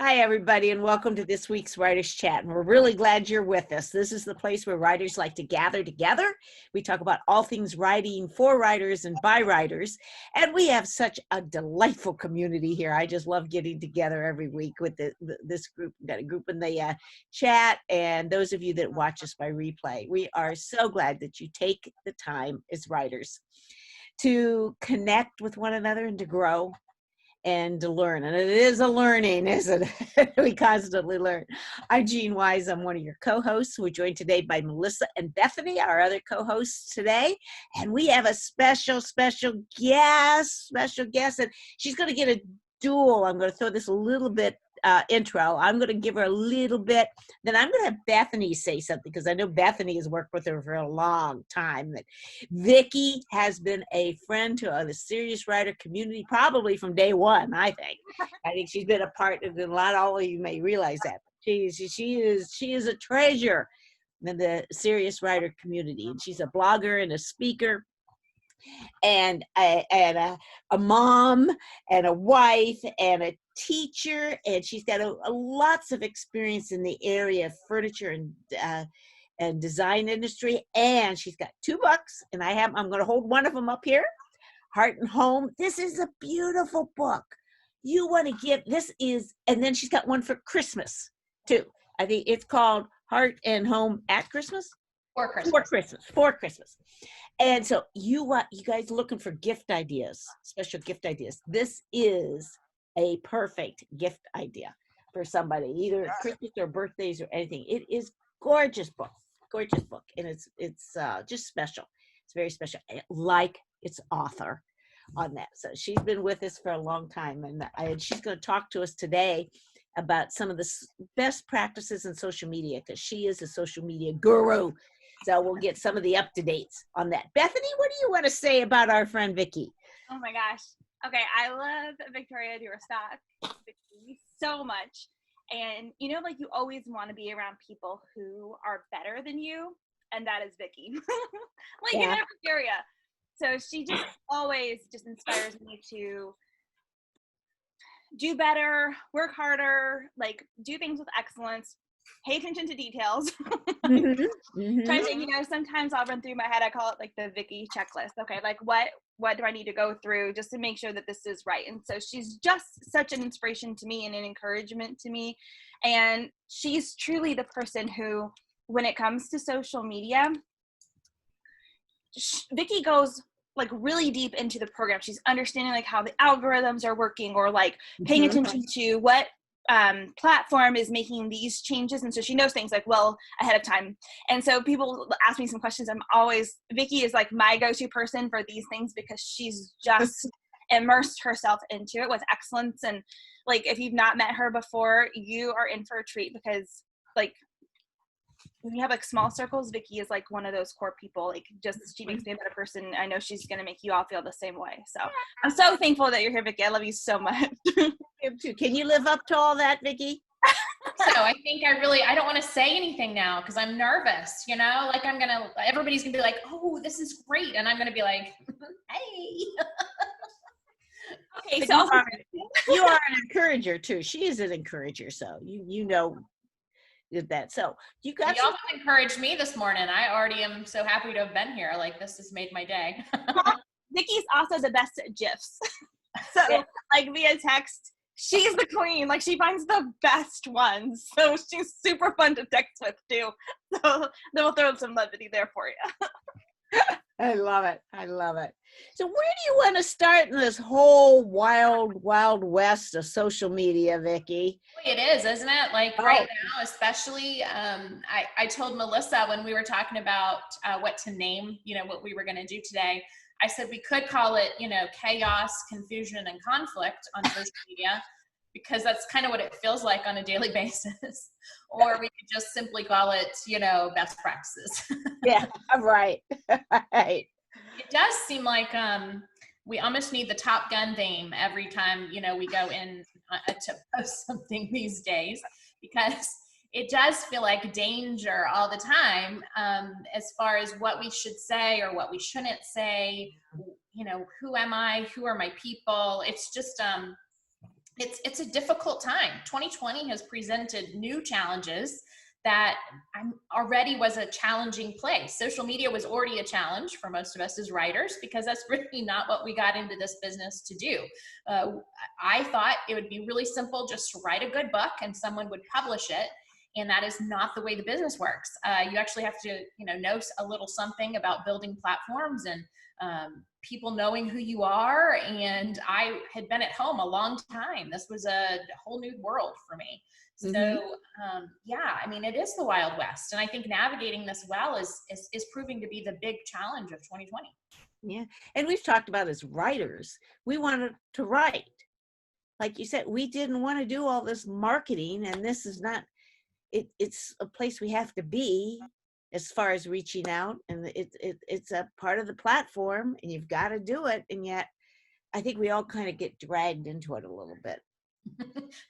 Hi, everybody, and welcome to this week's Writers Chat. And we're really glad you're with us. This is the place where writers like to gather together. We talk about all things writing for writers and by writers. And we have such a delightful community here. I just love getting together every week with this group. We've got a group in the chat, and those of you that watch us by replay. We are so glad that you take the time as writers to connect with one another and to grow and to learn. And it is a learning, isn't it? We constantly learn. I'm Jean Wise. I'm one of your co-hosts. We're joined today by Melissa and Bethany, our other co-hosts today. And we have a special guest. And she's going to get a duel. I'm going to throw this a little bit intro. I'm going to give her a little bit. Then I'm going to have Bethany say something, because I know Bethany has worked with her for a long time. That Vicki has been a friend to the serious writer community probably from day one. I think she's been a part of it. A lot of all of you may realize that. She is a treasure in the serious writer community, and she's a blogger and a speaker and a mom and a wife and a teacher, and she's got lots of experience in the area of furniture and design industry. And she's got 2 books, and I'm going to hold one of them up here, Heart and Home. This is a beautiful book. You want to give this is, and then she's got one for Christmas too. I think it's called Heart and Home at Christmas. For Christmas. And so you guys looking for gift ideas, special gift ideas. This is a perfect gift idea for somebody, either Christmas or birthdays or anything. It is gorgeous book, and it's just special. It's very special, like its author on that. So she's been with us for a long time, and she's going to talk to us today about some of the best practices in social media, because she is a social media guru. So we'll get some of the up-to-dates on that. Bethany, what do you want to say about our friend Vicki? Oh my gosh. Okay, I love Victoria Duerstock so much. And you know, like, you always want to be around people who are better than you, and that is Vicki. In every area. So she just always just inspires me to do better, work harder, like do things with excellence, pay attention to details. Trying to, sometimes I'll run through my head, I call it like the Vicki checklist. Okay, like what do I need to go through just to make sure that this is right? And so she's just such an inspiration to me and an encouragement to me. And she's truly the person who, when it comes to social media, Vicki goes like really deep into the program. She's understanding like how the algorithms are working, or like paying attention to what platform is making these changes. And so she knows things like well ahead of time. And so people ask me some questions. Vicki is like my go-to person for these things, because she's just immersed herself into it with excellence. And like, if you've not met her before, you are in for a treat, because like, when you have like small circles, Vicki is like one of those core people. Like, just she makes me a better person. I know she's gonna make you all feel the same way. So I'm so thankful that you're here, Vicki. I love you so much. Can you live up to all that, Vicki? So I think I don't want to say anything now because I'm nervous, like everybody's gonna be like, oh, this is great. And I'm gonna be like, hey. Okay, so you are an encourager too. She is an encourager. So you know that. So you guys y'all have encouraged me this morning. I already am so happy to have been here. Like, this has made my day. Vicki's also the best at GIFs. So like via text, she's the queen. Like, she finds the best ones. So she's super fun to text with too. So then we'll throw some levity there for you. I love it. So where do you want to start in this whole wild west of social media, Vicki? It is, isn't it? Like right now, especially, I told Melissa when we were talking about what to name, what we were going to do today, I said we could call it, chaos, confusion, and conflict on social media, because that's kind of what it feels like on a daily basis. Or we could just simply call it, best practices. Yeah, right. It does seem like we almost need the Top Gun theme every time, we go in to post something these days, because it does feel like danger all the time, as far as what we should say or what we shouldn't say. Who am I? Who are my people? It's just it's a difficult time. 2020 has presented new challenges that already was a challenging place. Social media was already a challenge for most of us as writers, because that's really not what we got into this business to do. I thought it would be really simple just to write a good book and someone would publish it. And that is not the way the business works. You actually have to, know a little something about building platforms and people knowing who you are. And I had been at home a long time. This was a whole new world for me. So yeah, I mean, it is the Wild West. And I think navigating this well is proving to be the big challenge of 2020. Yeah. And we've talked about as writers, we wanted to write. Like you said, we didn't want to do all this marketing, and this is not, it's a place we have to be as far as reaching out, and it's a part of the platform, and you've got to do it. And yet I think we all kind of get dragged into it a little bit.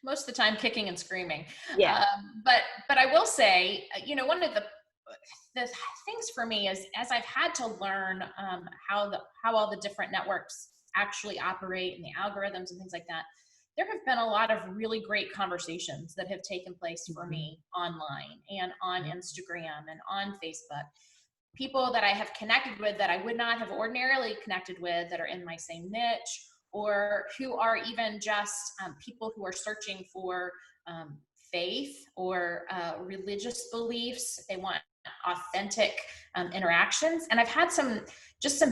Most of the time kicking and screaming. Yeah. But I will say, one of the things for me is, as I've had to learn how all the different networks actually operate and the algorithms and things like that, there have been a lot of really great conversations that have taken place for me online and on Instagram and on Facebook. People that I have connected with that I would not have ordinarily connected with, that are in my same niche, or who are even just people who are searching for faith or religious beliefs. They want authentic interactions. And I've had some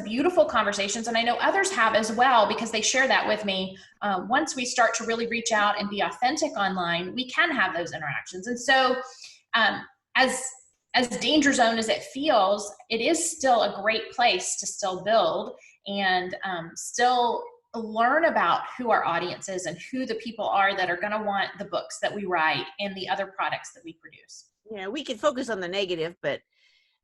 beautiful conversations, and I know others have as well, because they share that with me. Once we start to really reach out and be authentic online, we can have those interactions. And so as danger zone as it feels, it is still a great place to still build and still learn about who our audience is and who the people are that are going to want the books that we write and the other products that we produce. Yeah, we can focus on the negative, but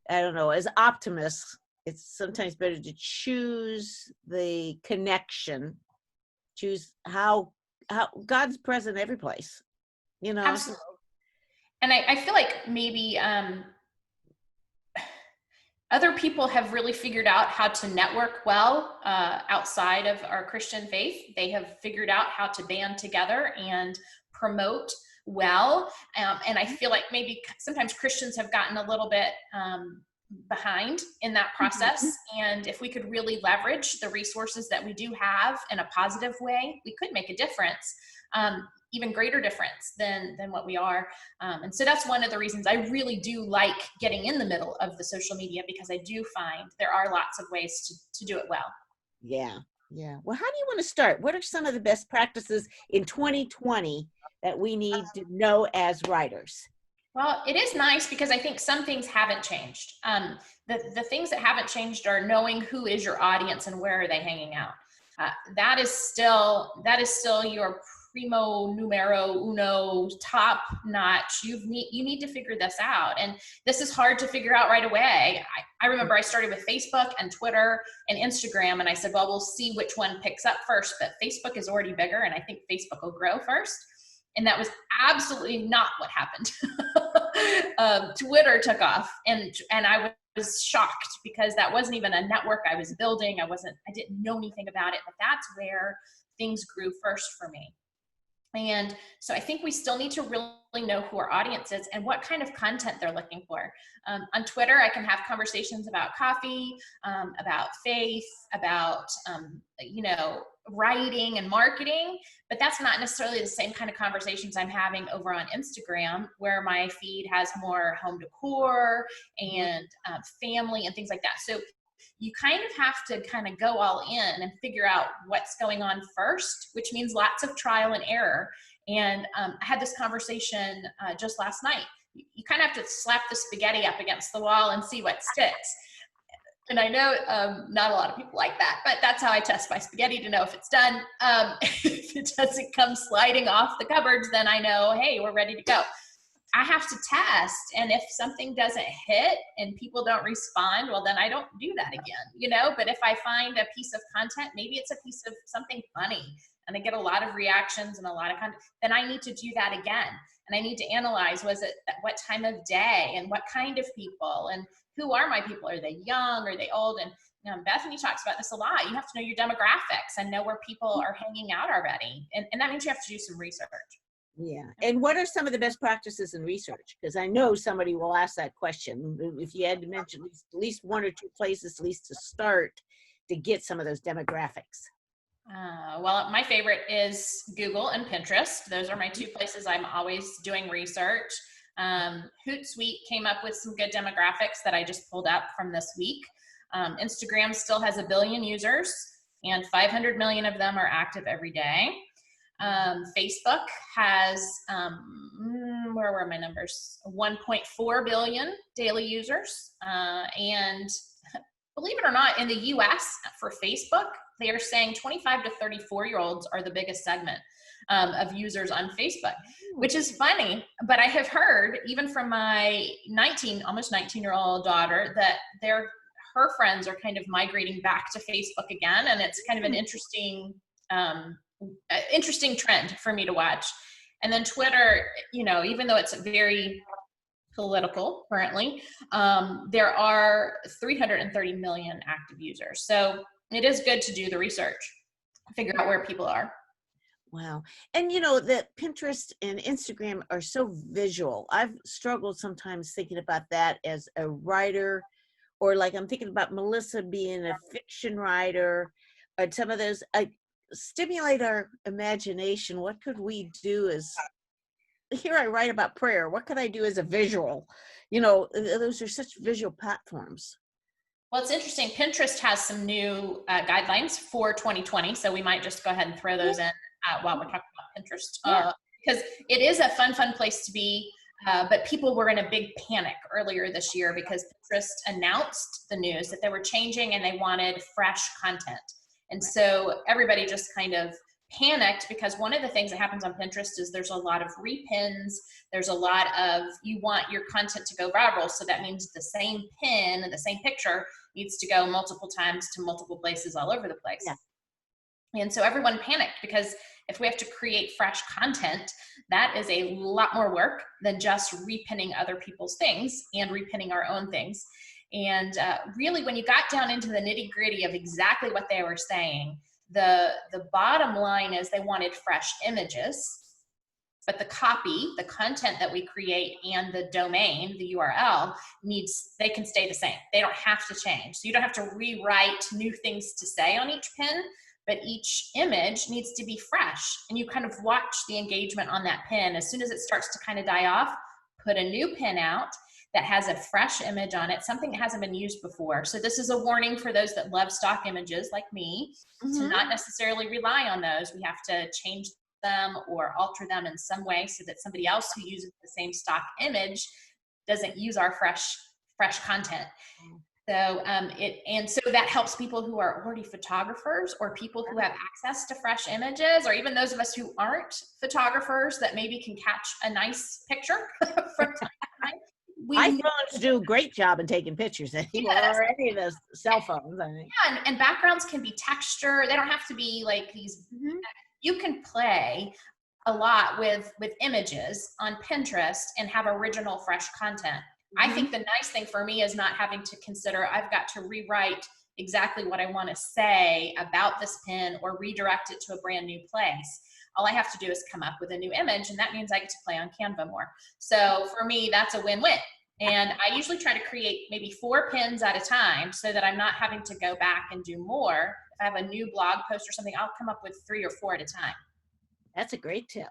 I don't know, as optimists, it's sometimes better to choose the connection, choose how God's present every place, Absolutely. And I feel like maybe other people have really figured out how to network well outside of our Christian faith. They have figured out how to band together and promote well. And I feel like maybe sometimes Christians have gotten a little bit behind in that process. And if we could really leverage the resources that we do have in a positive way, we could make a difference, even greater difference than what we are. And so that's one of the reasons I really do like getting in the middle of the social media, because I do find there are lots of ways to do it well. Yeah. Yeah. Well, how do you want to start? What are some of the best practices in 2020 that we need to know as writers? Well, it is nice because I think some things haven't changed. The things that haven't changed are knowing who is your audience and where are they hanging out. That is still your primo numero uno, top notch. You need to figure this out. And this is hard to figure out right away. I remember I started with Facebook and Twitter and Instagram, and I said, well, we'll see which one picks up first, but Facebook is already bigger, and I think Facebook will grow first. And that was absolutely not what happened. Twitter took off, and I was shocked because that wasn't even a network I was building. I didn't know anything about it, but that's where things grew first for me. And so I think we still need to really know who our audience is and what kind of content they're looking for. On Twitter, I can have conversations about coffee, about faith, about, writing and marketing, but that's not necessarily the same kind of conversations I'm having over on Instagram, where my feed has more home decor and family and things like that. So you kind of have to kind of go all in and figure out what's going on first, which means lots of trial and error. And I had this conversation just last night. You kind of have to slap the spaghetti up against the wall and see what sticks. And I know not a lot of people like that, but that's how I test my spaghetti to know if it's done. If it doesn't come sliding off the cupboards, then I know, hey, we're ready to go. I have to test. And if something doesn't hit and people don't respond, well, then I don't do that again, But if I find a piece of content, maybe it's a piece of something funny. and I get a lot of reactions and a lot of content, then I need to do that again. And I need to analyze, was it at what time of day and what kind of people and who are my people? Are they young? Are they old? And Bethany talks about this a lot. You have to know your demographics and know where people are hanging out already. And that means you have to do some research. Yeah. And what are some of the best practices in research? Because I know somebody will ask that question. If you had to mention at least one or two places, at least to start, to get some of those demographics. Well, my favorite is Google and Pinterest. Those are my two places I'm always doing research. Hootsuite came up with some good demographics that I just pulled up from this week. Instagram still has 1 billion users, and 500 million of them are active every day. Facebook has, where were my numbers? 1.4 billion daily users. And believe it or not, in the US for Facebook, they are saying 25 to 34-year-olds are the biggest segment of users on Facebook, which is funny. But I have heard, even from my almost 19-year-old daughter, that her friends are kind of migrating back to Facebook again. And it's kind of an interesting trend for me to watch. And then Twitter, even though it's very political currently, there are 330 million active users. So it is good to do the research, figure out where people are. Wow. And that Pinterest and Instagram are so visual. I've struggled sometimes thinking about that as a writer, or like I'm thinking about Melissa being a fiction writer, or some of those stimulate our imagination. What could we do here I write about prayer. What could I do as a visual? Those are such visual platforms. Well, it's interesting. Pinterest has some new guidelines for 2020. So we might just go ahead and throw those in while we're talking about Pinterest. Because it is a fun place to be. But people were in a big panic earlier this year because Pinterest announced the news that they were changing and they wanted fresh content. And so everybody just kind of panicked, because one of the things that happens on Pinterest is there's a lot of repins. There's a lot of, you want your content to go viral. So that means the same pin and the same picture needs to go multiple times to multiple places all over the place. Yeah. And so everyone panicked, because if we have to create fresh content, that is a lot more work than just repinning other people's things and repinning our own things. And really, when you got down into the nitty-gritty of exactly what they were saying, the bottom line is they wanted fresh images, but the copy, the content that we create, and the domain, the URL, they can stay the same. They don't have to change. So you don't have to rewrite new things to say on each pin, but each image needs to be fresh. And you kind of watch the engagement on that pin. As soon as it starts to kind of die off, put a new pin out that has a fresh image on it, something that hasn't been used before. So this is a warning for those that love stock images like me, to not necessarily rely on those. We have to change them or alter them in some way so that somebody else who uses the same stock image doesn't use our fresh content. So so that helps people who are already photographers, or people who have access to fresh images, or even those of us who aren't photographers that maybe can catch a nice picture from time to time. iPhones do a great job in taking pictures anymore, or any of those cell phones, I think. Yeah, and backgrounds can be texture. They don't have to be like these. You can play a lot with images on Pinterest and have original, fresh content. I think the nice thing for me is not having to consider I've got to rewrite exactly what I want to say about this pin or redirect it to a brand new place. All I have to do is come up with a new image, and that means I get to play on Canva more. So for me, that's a win-win. And I usually try to create maybe 4 pins at a time so that I'm not having to go back and do more. If I have a new blog post or something, I'll come up with 3 or 4 at a time. That's a great tip.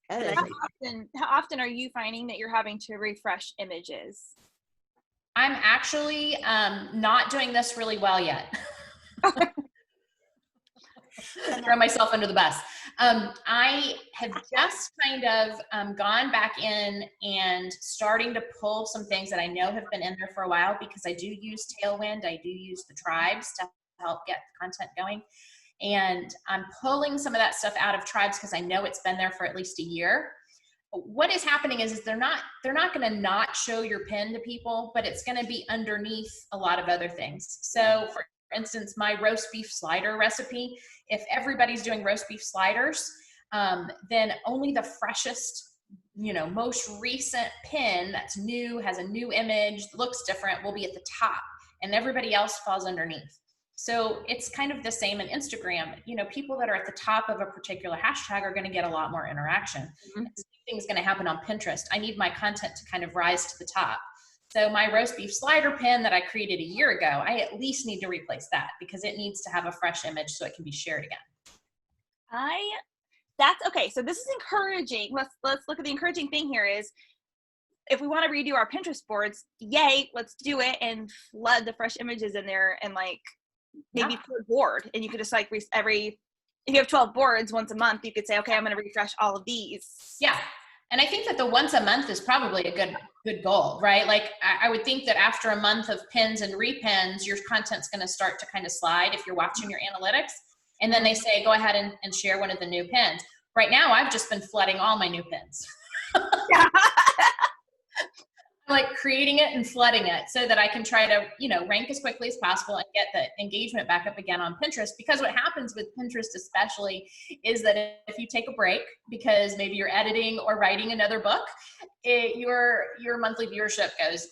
How often are you finding that you're having to refresh images? I'm actually not doing this really well yet. Throw myself under the bus. I have just kind of gone back in and starting to pull some things that I know have been in there for a while, because I do use Tailwind. I do use the Tribes to help get the content going. And I'm pulling some of that stuff out of Tribes because I know it's been there for at least a year. What is happening is they're not going to not show your pin to people, but it's going to be underneath a lot of other things. So for instance, my roast beef slider recipe, if everybody's doing roast beef sliders, then only the freshest, most recent pin that's new, has a new image, looks different, will be at the top, and everybody else falls underneath. So it's kind of the same in Instagram. People that are at the top of a particular hashtag are going to get a lot more interaction. Mm-hmm. The same thing is going to happen on Pinterest. I need my content to kind of rise to the top. So my roast beef slider pin that I created a year ago, I at least need to replace that because it needs to have a fresh image so it can be shared again. That's okay. So this is encouraging. Let's look at the encouraging thing here is if we want to redo our Pinterest boards, yay, let's do it and flood the fresh images in there and maybe per board. And you could just if you have 12 boards once a month, you could say, okay, I'm going to refresh all of these. Yeah. And I think that the once a month is probably a good goal, right? Like I would think that after a month of pins and repins, your content's going to start to kind of slide if you're watching your analytics. And then they say, go ahead and share one of the new pins. Right now, I've just been flooding all my new pins. Yeah. Like creating it and flooding it so that I can try to, rank as quickly as possible and get the engagement back up again on Pinterest. Because what happens with Pinterest especially is that if you take a break because maybe you're editing or writing another book, your monthly viewership goes,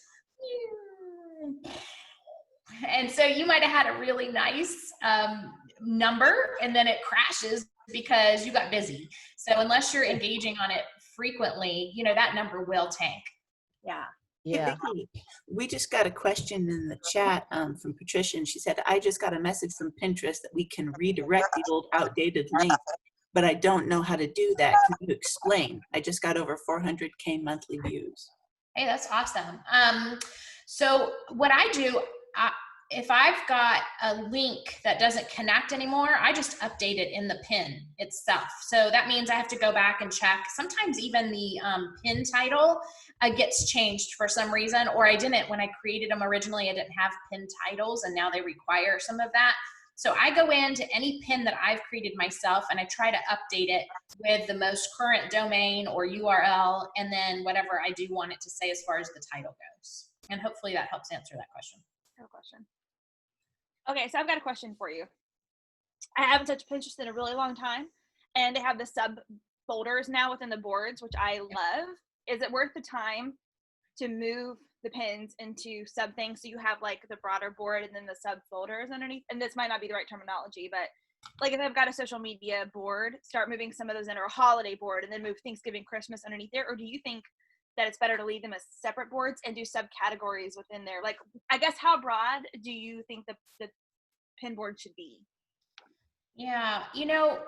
and so you might have had a really nice number and then it crashes because you got busy. So unless you're engaging on it frequently, that number will tank. Yeah. Yeah. Hey, Vicki, we just got a question in the chat from Patricia, and she said, I just got a message from Pinterest that we can redirect the old outdated link, but I don't know how to do that. Can you explain? I just got over 400K monthly views. Hey, that's awesome. So what I do, if I've got a link that doesn't connect anymore, I just update it in the pin itself. So that means I have to go back and check. Sometimes even the pin title gets changed for some reason, or I didn't, when I created them originally, I didn't have pin titles and now they require some of that. So I go into any pin that I've created myself and I try to update it with the most current domain or URL, and then whatever I do want it to say as far as the title goes. And hopefully that helps answer that question. No question. Okay, so I've got a question for you. I haven't touched Pinterest in a really long time, and they have the sub folders now within the boards, which I love. Is it worth the time to move the pins into sub things so you have the broader board and then the sub folders underneath? And this might not be the right terminology, but if I've got a social media board, start moving some of those into a holiday board and then move Thanksgiving, Christmas underneath there? Or do you think that it's better to leave them as separate boards and do subcategories within there? I guess how broad do you think the pin board should be? Yeah,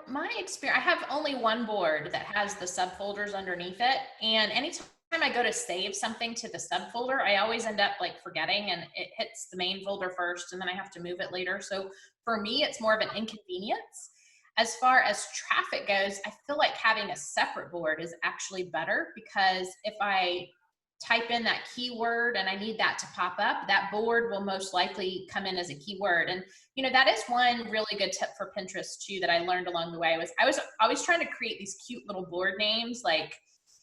my experience, I have only one board that has the subfolders underneath it. And anytime I go to save something to the subfolder, I always end up forgetting, and it hits the main folder first and then I have to move it later. So for me, it's more of an inconvenience. As far as traffic goes, I feel like having a separate board is actually better, because if I type in that keyword and I need that to pop up, that board will most likely come in as a keyword. And that is one really good tip for Pinterest too that I learned along the way. I was always trying to create these cute little board names like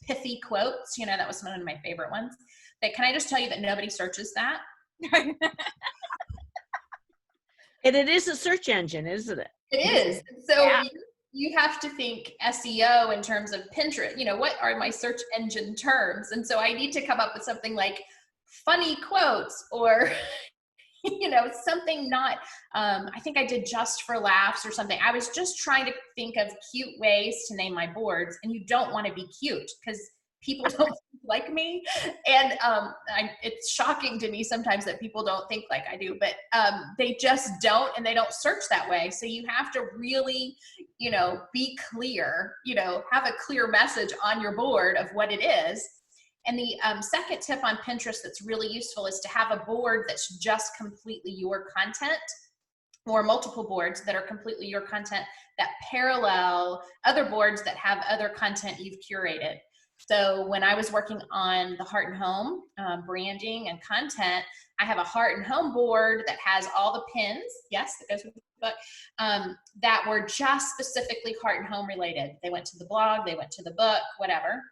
pithy quotes. That was one of my favorite ones. But can I just tell you that nobody searches that? And it is a search engine, isn't it? It is. So Yeah. you have to think SEO in terms of Pinterest. What are my search engine terms? And so I need to come up with something like funny quotes or, something not, I think I did just for laughs or something. I was just trying to think of cute ways to name my boards, and you don't want to be cute because people don't like me. And it's shocking to me sometimes that people don't think like I do, but they just don't, and they don't search that way. So you have to really, be clear, have a clear message on your board of what it is. And the second tip on Pinterest that's really useful is to have a board that's just completely your content, or multiple boards that are completely your content that parallel other boards that have other content you've curated. So when I was working on the Heart and Home branding and content, I have a Heart and Home board that has all the pins, yes, that goes with the book, that were just specifically Heart and Home related. They went to the blog, they went to the book, whatever.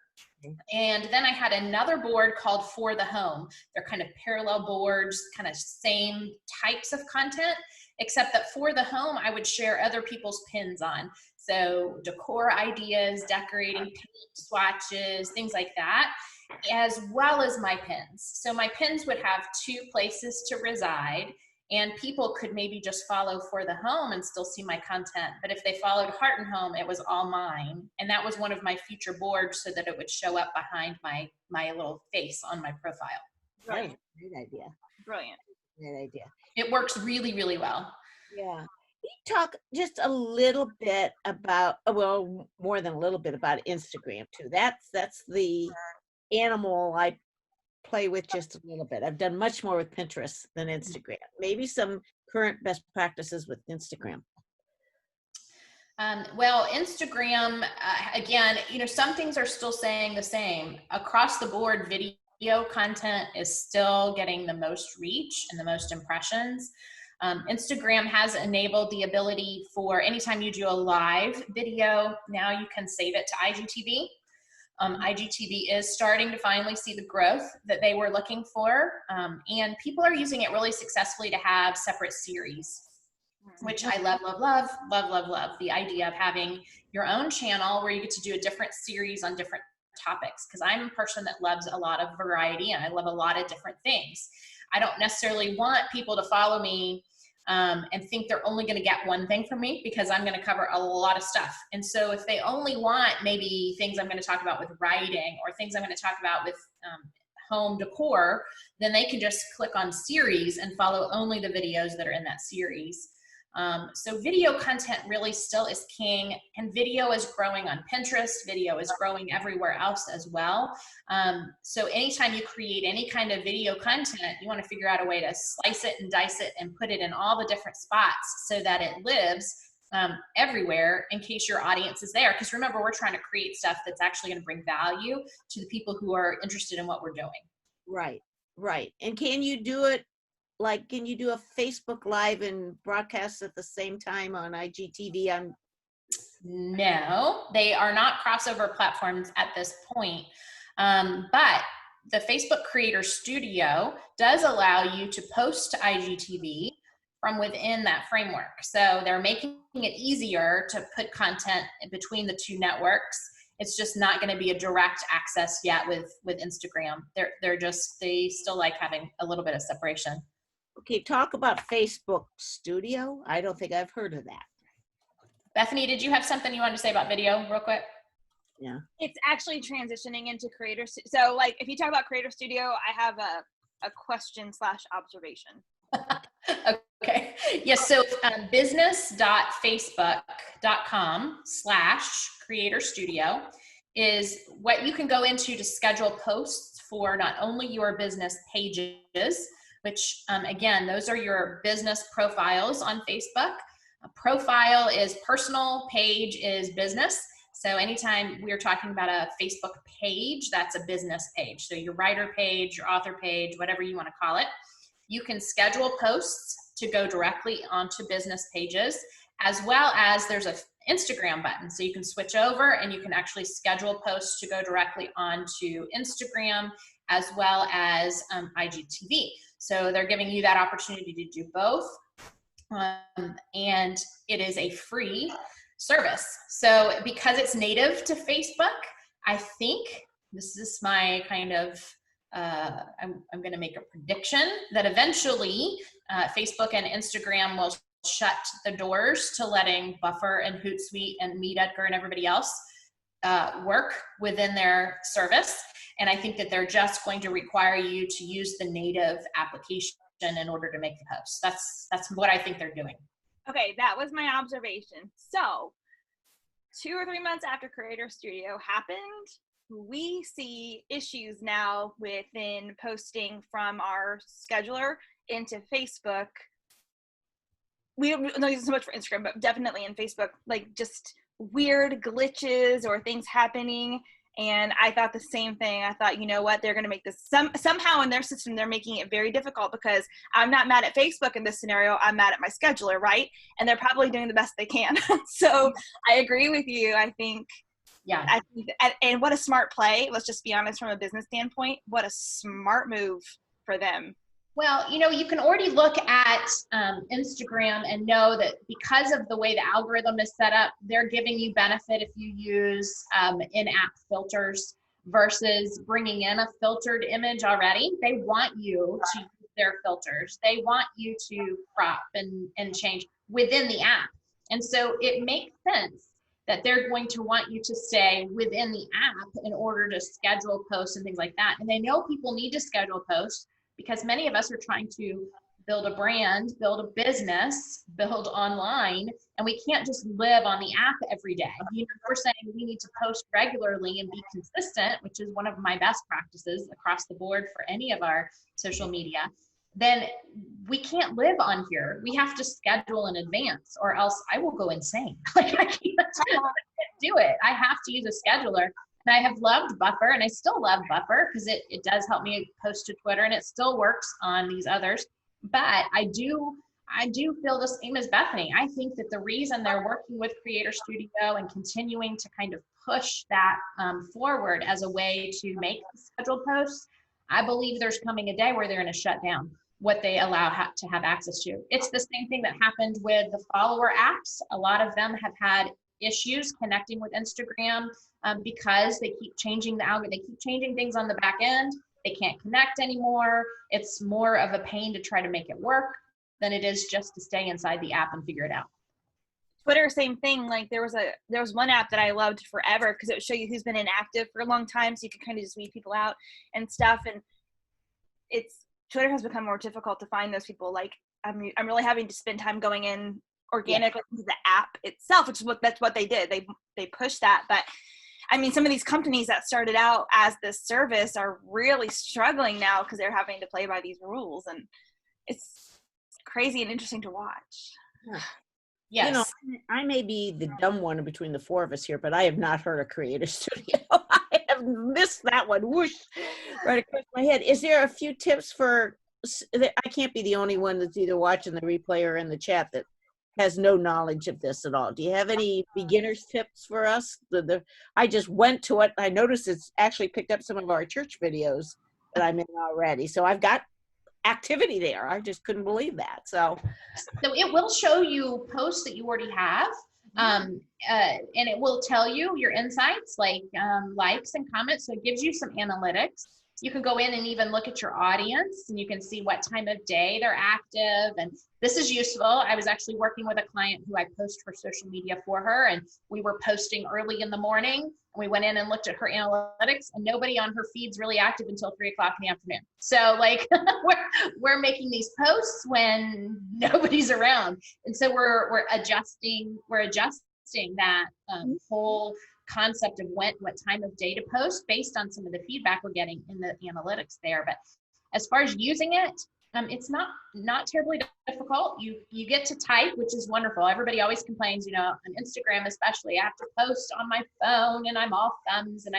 And then I had another board called For the Home. They're kind of parallel boards, kind of same types of content. except that for the home, I would share other people's pins on. So decor ideas, decorating, paint swatches, things like that, as well as my pins. So my pins would have 2 places to reside, and people could maybe just follow For the Home and still see my content. But if they followed Heart and Home, it was all mine. And that was one of my future boards, so that it would show up behind my little face on my profile. That was a great idea. Brilliant. Great idea. It works really, really well. Yeah. Can you talk just a little bit about, well, more than a little bit about Instagram too? That's the animal I play with just a little bit. I've done much more with Pinterest than Instagram. Maybe some current best practices with Instagram. Well, Instagram, again, some things are still saying the same. Across the board, video content is still getting the most reach and the most impressions. Instagram has enabled the ability for anytime you do a live video, now you can save it to IGTV. IGTV is starting to finally see the growth that they were looking for. And people are using it really successfully to have separate series, which I love, love, love, love, love, love. The idea of having your own channel where you get to do a different series on different topics. Because I'm a person that loves a lot of variety and I love a lot of different things. I don't necessarily want people to follow me and think they're only going to get one thing from me, because I'm going to cover a lot of stuff. And so if they only want maybe things I'm going to talk about with writing or things I'm going to talk about with home decor, then they can just click on series and follow only the videos that are in that series. So video content really still is king, and video is growing on Pinterest. Video is growing everywhere else as well. So anytime you create any kind of video content, you want to figure out a way to slice it and dice it and put it in all the different spots so that it lives everywhere in case your audience is there. Because remember, we're trying to create stuff that's actually going to bring value to the people who are interested in what we're doing. Right, right. And can you do it? Like, can you do a Facebook Live and broadcast at the same time on IGTV? No, they are not crossover platforms at this point. But the Facebook Creator Studio does allow you to post to IGTV from within that framework. So they're making it easier to put content in between the 2 networks. It's just not going to be a direct access yet with Instagram. They still like having a little bit of separation. Okay, talk about Facebook Studio. I don't think I've heard of that. Bethany, did you have something you wanted to say about video real quick? Yeah. It's actually transitioning into Creator. So like, if you talk about Creator Studio, I have a question / observation. Okay. Yes. So business.facebook.com/Creator Studio is what you can go into to schedule posts for not only your business pages, which again, those are your business profiles on Facebook. A profile is personal, page is business. So anytime we're talking about a Facebook page, that's a business page. So your writer page, your author page, whatever you want to call it, you can schedule posts to go directly onto business pages, as well as there's an Instagram button. So you can switch over and you can actually schedule posts to go directly onto Instagram as well as IGTV. So they're giving you that opportunity to do both. And it is a free service. So because it's native to Facebook, I think this is my kind of, I'm going to make a prediction that eventually Facebook and Instagram will shut the doors to letting Buffer and Hootsuite and MeetEdgar and everybody else work within their service. And I think that they're just going to require you to use the native application in order to make the post. That's what I think they're doing. Okay, that was my observation. So 2 or 3 months after Creator Studio happened, we see issues now within posting from our scheduler into Facebook. We don't use it so much for Instagram, but definitely in Facebook, like just weird glitches or things happening. And I thought the same thing. I thought, you know what, they're going to make this somehow in their system, they're making it very difficult, because I'm not mad at Facebook in this scenario. I'm mad at my scheduler, right? And they're probably doing the best they can. So I agree with you. I think, and what a smart play. Let's just be honest, from a business standpoint, what a smart move for them Well, you can already look at Instagram and know that because of the way the algorithm is set up, they're giving you benefit if you use in-app filters versus bringing in a filtered image already. They want you to use their filters. They want you to crop and change within the app. And so it makes sense that they're going to want you to stay within the app in order to schedule posts and things like that. And they know people need to schedule posts because many of us are trying to build a brand, build a business, build online, and we can't just live on the app every day. We're saying we need to post regularly and be consistent, which is one of my best practices across the board for any of our social media. Then we can't live on here. We have to schedule in advance or else I will go insane. Like I can't do it. I have to use a scheduler. And I have loved Buffer, and I still love Buffer because it does help me post to Twitter, and it still works on these others. But I do feel the same as Bethany. I think that the reason they're working with Creator Studio and continuing to kind of push that forward as a way to make scheduled posts, I believe there's coming a day where they're going to shut down what they allow to have access to. It's the same thing that happened with the follower apps. A lot of them have had issues connecting with Instagram because they keep changing the algorithm. They keep changing things on the back end. They can't connect anymore. It's more of a pain to try to make it work than it is just to stay inside the app and figure it out. Twitter, same thing. Like there was one app that I loved forever because it would show you who's been inactive for a long time, so you could kind of just weed people out and stuff. And Twitter has become more difficult to find those people. Like I'm really having to spend time going in organically into the app itself, which is that's what they did. They pushed that, but I mean, some of these companies that started out as this service are really struggling now because they're having to play by these rules, and it's crazy and interesting to watch. Yes. I may be the dumb one between the four of us here, but I have not heard of Creator Studio. I have missed that one. Whoosh, right across my head. Is there a few tips for? I can't be the only one that's either watching the replay or in the chat that has no knowledge of this at all. Do you have any beginner's tips for us? I just went to it. I noticed it's actually picked up some of our church videos that I'm in already. So I've got activity there. I just couldn't believe that. So it will show you posts that you already have. And it will tell you your insights like likes and comments. So it gives you some analytics. You can go in and even look at your audience and you can see what time of day they're active. And this is useful. I was actually working with a client who I post for social media for her, and we were posting early in the morning. And we went in and looked at her analytics, and nobody on her feed's really active until 3 o'clock in the afternoon. So like we're making these posts when nobody's around. And so we're adjusting that whole concept of what time of day to post based on some of the feedback we're getting in the analytics there. But as far as using it, it's not terribly difficult. You get to type, which is wonderful. Everybody always complains, on Instagram especially, I have to post on my phone and I'm all thumbs and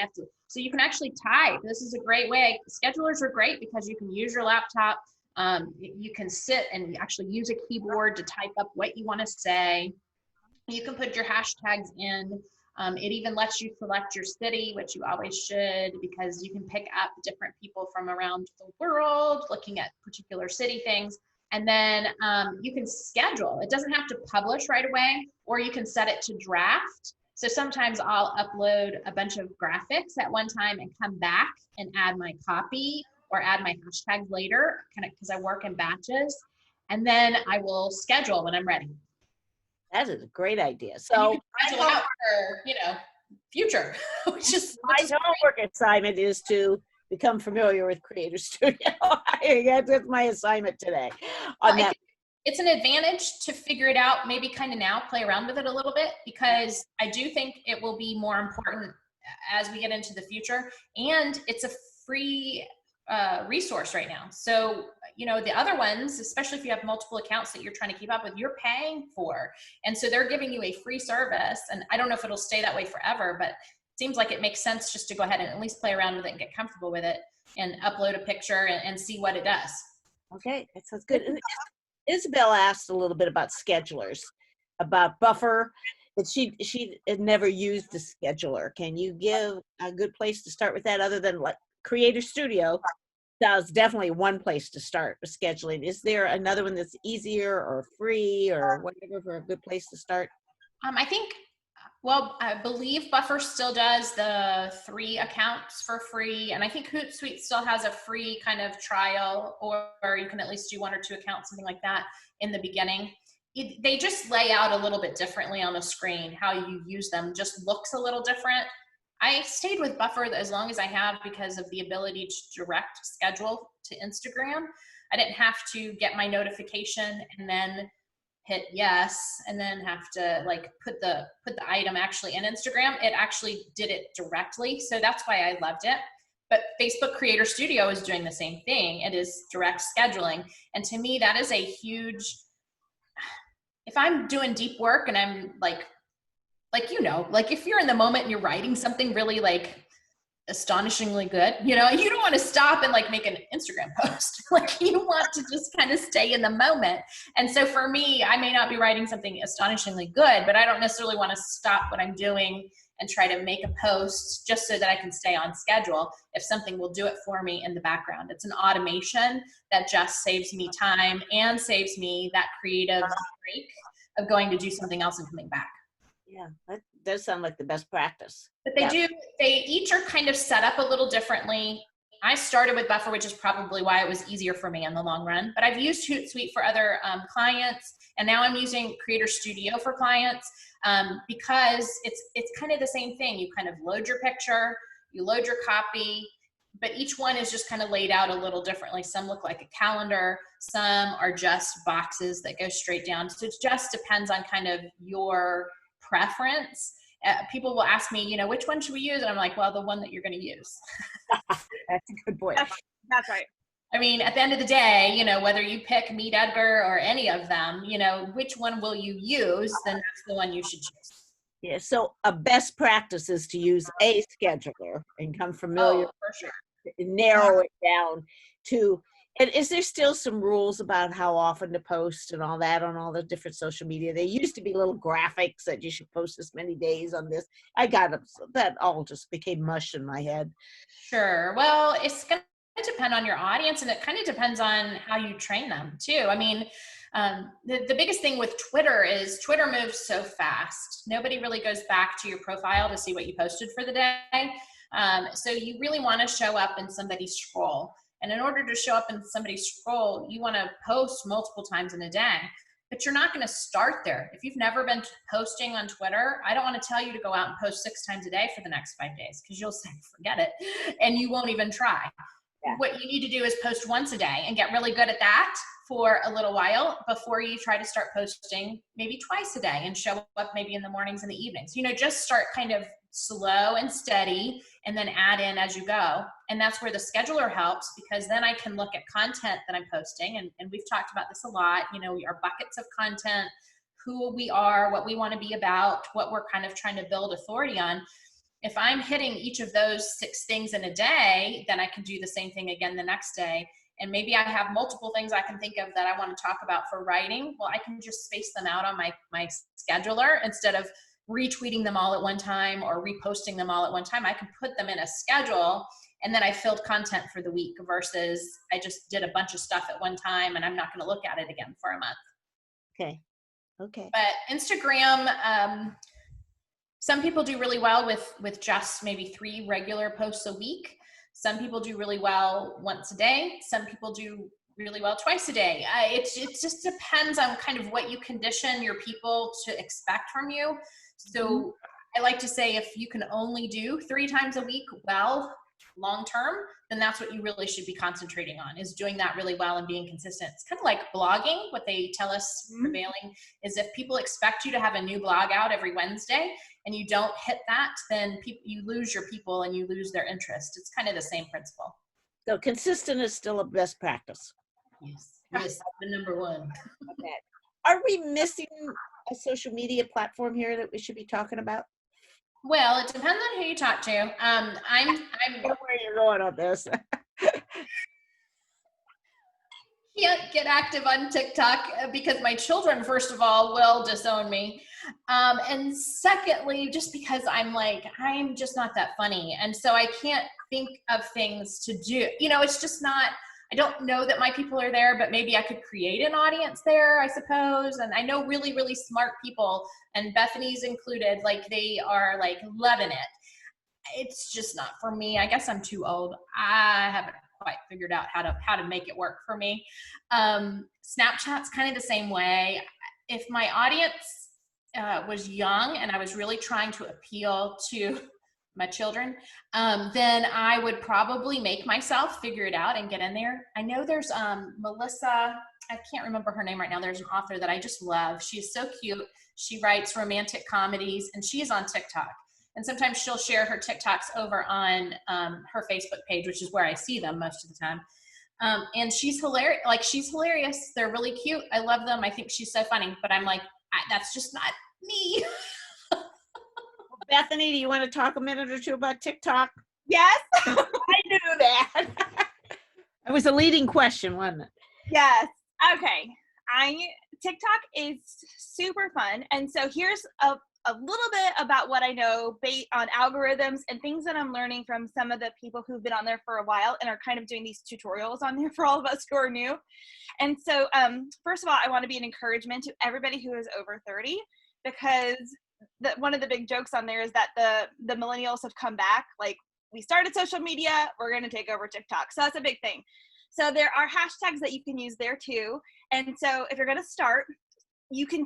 so you can actually type. This is a great way. Schedulers are great because you can use your laptop. You can sit and actually use a keyboard to type up what you want to say. You can put your hashtags in. It even lets you select your city, which you always should, because you can pick up different people from around the world looking at particular city things. And then you can schedule. It doesn't have to publish right away, or you can set it to draft. So sometimes I'll upload a bunch of graphics at one time and come back and add my copy or add my hashtags later, kind of because I work in batches. And then I will schedule when I'm ready. that is a great idea. So So schedule out for, future, which is my homework assignment is to become familiar with Creator Studio. That's my assignment today. It's an advantage to figure it out, maybe kind of now, play around with it a little bit, because I do think it will be more important as we get into the future. And it's a free resource right now. So, the other ones, especially if you have multiple accounts that you're trying to keep up with, you're paying for. And so they're giving you a free service. And I don't know if it'll stay that way forever, but it seems like it makes sense just to go ahead and at least play around with it and get comfortable with it and upload a picture and see what it does. Okay, that sounds good. And Isabel asked a little bit about schedulers, about Buffer, but she had never used a scheduler. Can you give a good place to start with that other than like Creator Studio? That's definitely one place to start with scheduling. Is there another one that's easier or free or whatever for a good place to start? I think, well, I believe Buffer still does the 3 accounts for free. And I think Hootsuite still has a free kind of trial, or you can at least do 1 or 2 accounts, something like that in the beginning. They just lay out a little bit differently on the screen. How you use them just looks a little different. I stayed with Buffer as long as I have because of the ability to direct schedule to Instagram. I didn't have to get my notification and then hit yes and then have to like put the item actually in Instagram. It actually did it directly. So that's why I loved it. But Facebook Creator Studio is doing the same thing. It is direct scheduling. And to me, that is a huge, if I'm doing deep work and I'm like, like if you're in the moment and you're writing something really like astonishingly good, you don't want to stop and like make an Instagram post. Like you want to just kind of stay in the moment. And so for me, I may not be writing something astonishingly good, but I don't necessarily want to stop what I'm doing and try to make a post just so that I can stay on schedule. If something will do it for me in the background, it's an automation that just saves me time and saves me that creative break of going to do something else and coming back. Yeah, that does sound like the best practice. But they each are kind of set up a little differently. I started with Buffer, which is probably why it was easier for me in the long run. But I've used Hootsuite for other clients, and now I'm using Creator Studio for clients because it's kind of the same thing. You kind of load your picture, you load your copy, but each one is just kind of laid out a little differently. Some look like a calendar, some are just boxes that go straight down. So it just depends on kind of your preference. People will ask me, which one should we use? And I'm like, well, the one that you're going to use. That's a good point. That's right. I mean, at the end of the day, whether you pick Meet Edgar or any of them, which one will you use? Then that's the one you should choose. Yeah. So a best practice is to use a scheduler and become familiar. Oh, for sure. Narrow it down to. And is there still some rules about how often to post and all that on all the different social media? There used to be little graphics that you should post this many days on this. I got them. So that all just became mush in my head. Sure. Well, it's going to depend on your audience, and it kind of depends on how you train them too. I mean, the biggest thing with Twitter is Twitter moves so fast. Nobody really goes back to your profile to see what you posted for the day. So you really want to show up in somebody's scroll. And in order to show up in somebody's scroll, you want to post multiple times in a day. But you're not going to start there. If you've never been posting on Twitter, I don't want to tell you to go out and post 6 times a day for the next 5 days, because you'll say, forget it, and you won't even try. Yeah. What you need to do is post once a day and get really good at that for a little while before you try to start posting maybe twice a day and show up maybe in the mornings and the evenings. Just start kind of slow and steady and then add in as you go. And that's where the scheduler helps, because then I can look at content that I'm posting. And we've talked about this a lot, our buckets of content, who we are, what we want to be about, what we're kind of trying to build authority on. If I'm hitting each of those 6 things in a day, then I can do the same thing again the next day. And maybe I have multiple things I can think of that I want to talk about for writing. Well, I can just space them out on my scheduler instead of retweeting them all at one time or reposting them all at one time. I can put them in a schedule, and then I filled content for the week versus I just did a bunch of stuff at one time and I'm not going to look at it again for a month. Okay. But Instagram, some people do really well with just maybe 3 regular posts a week. Some people do really well once a day. Some people do really well twice a day. It just depends on kind of what you condition your people to expect from you. So I like to say, if you can only do 3 times a week well, long term, then that's what you really should be concentrating on, is doing that really well and being consistent. It's kind of like blogging. What they tell us prevailing is if people expect you to have a new blog out every Wednesday and you don't hit that, then you lose your people and you lose their interest. It's kind of the same principle. So consistent is still a best practice. Yes, the number one. Okay. Are we missing a social media platform here that we should be talking about? Well, it depends on who you talk to. I'm where you're going on this. Can't get active on TikTok because my children, first of all, will disown me. And secondly, just because I'm just not that funny. And so I can't think of things to do. You know, it's just not, I don't know that my people are there, but maybe I could create an audience there, I suppose. And I know really, really smart people, and Bethany's included, like they are like loving it. It's just not for me. I guess I'm too old. I haven't quite figured out how to make it work for me. Snapchat's kind of the same way. If my audience was young and I was really trying to appeal to my children, then I would probably make myself figure it out and get in there. I know there's Melissa, I can't remember her name right now. There's an author that I just love. She's so cute. She writes romantic comedies, and she's on TikTok. And sometimes she'll share her TikToks over on her Facebook page, which is where I see them most of the time. And she's hilarious. Like, she's hilarious. They're really cute. I love them. I think she's so funny. But I'm like, that's just not me. Bethany, do you want to talk a minute or two about TikTok? Yes. I knew that. It was a leading question, wasn't it? Yes. Okay. TikTok is super fun. And so here's a little bit about what I know based on algorithms and things that I'm learning from some of the people who've been on there for a while and are kind of doing these tutorials on there for all of us who are new. And so, first of all, I want to be an encouragement to everybody who is over 30, because one of the big jokes on there is that the millennials have come back. Like, we started social media, we're going to take over TikTok. So that's a big thing. So there are hashtags that you can use there too. And so if you're going to start, you can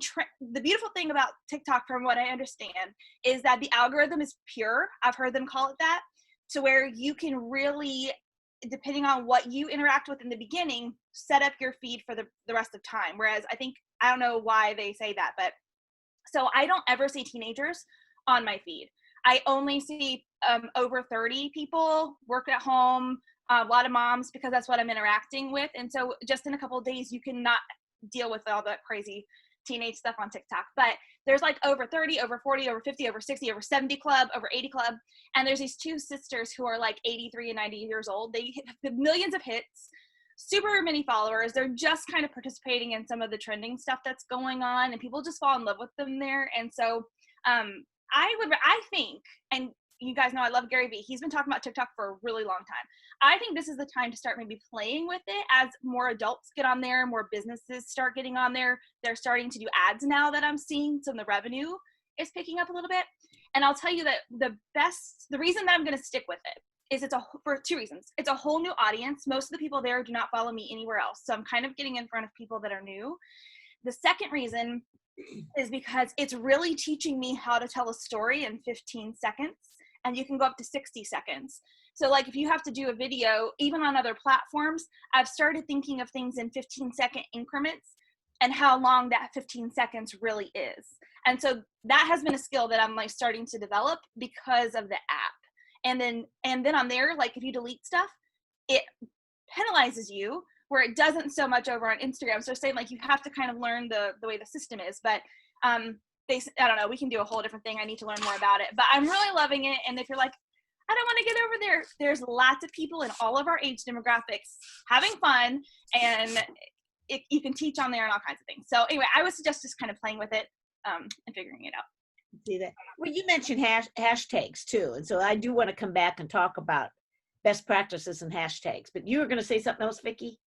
the beautiful thing about TikTok, from what I understand, is that the algorithm is pure. I've heard them call it that, to where you can really, depending on what you interact with in the beginning, set up your feed for the rest of time. Whereas I don't know why they say that, but so I don't ever see teenagers on my feed. I only see over 30 people, work at home, a lot of moms, because that's what I'm interacting with. And so just in a couple of days, you cannot deal with all that crazy teenage stuff on TikTok. But there's like over 30, over 40, over 50, over 60, over 70 club, over 80 club. And there's these two sisters who are like 83 and 90 years old. They have millions of hits, super many followers. They're just kind of participating in some of the trending stuff that's going on, and people just fall in love with them there. And so I think, and you guys know I love Gary Vee. He's been talking about TikTok for a really long time. I think this is the time to start maybe playing with it as more adults get on there, more businesses start getting on there. They're starting to do ads now that I'm seeing, so the revenue is picking up a little bit. And I'll tell you that the reason that I'm going to stick with it is for two reasons. It's a whole new audience. Most of the people there do not follow me anywhere else. So I'm kind of getting in front of people that are new. The second reason is because it's really teaching me how to tell a story in 15 seconds. And you can go up to 60 seconds. So like, if you have to do a video, even on other platforms, I've started thinking of things in 15-second increments and how long that 15 seconds really is. And so that has been a skill that I'm like starting to develop because of the app. And then on there, like, if you delete stuff, it penalizes you, where it doesn't so much over on Instagram. So saying like, you have to kind of learn the way the system is, but I don't know, we can do a whole different thing. I need to learn more about it, but I'm really loving it. And if you're like, I don't want to get over there, there's lots of people in all of our age demographics having fun, and you can teach on there and all kinds of things. So anyway, I would suggest just kind of playing with it and figuring it out. See that? Well, you mentioned hashtags too. And so I do want to come back and talk about best practices and hashtags, but you were going to say something else, Vicki?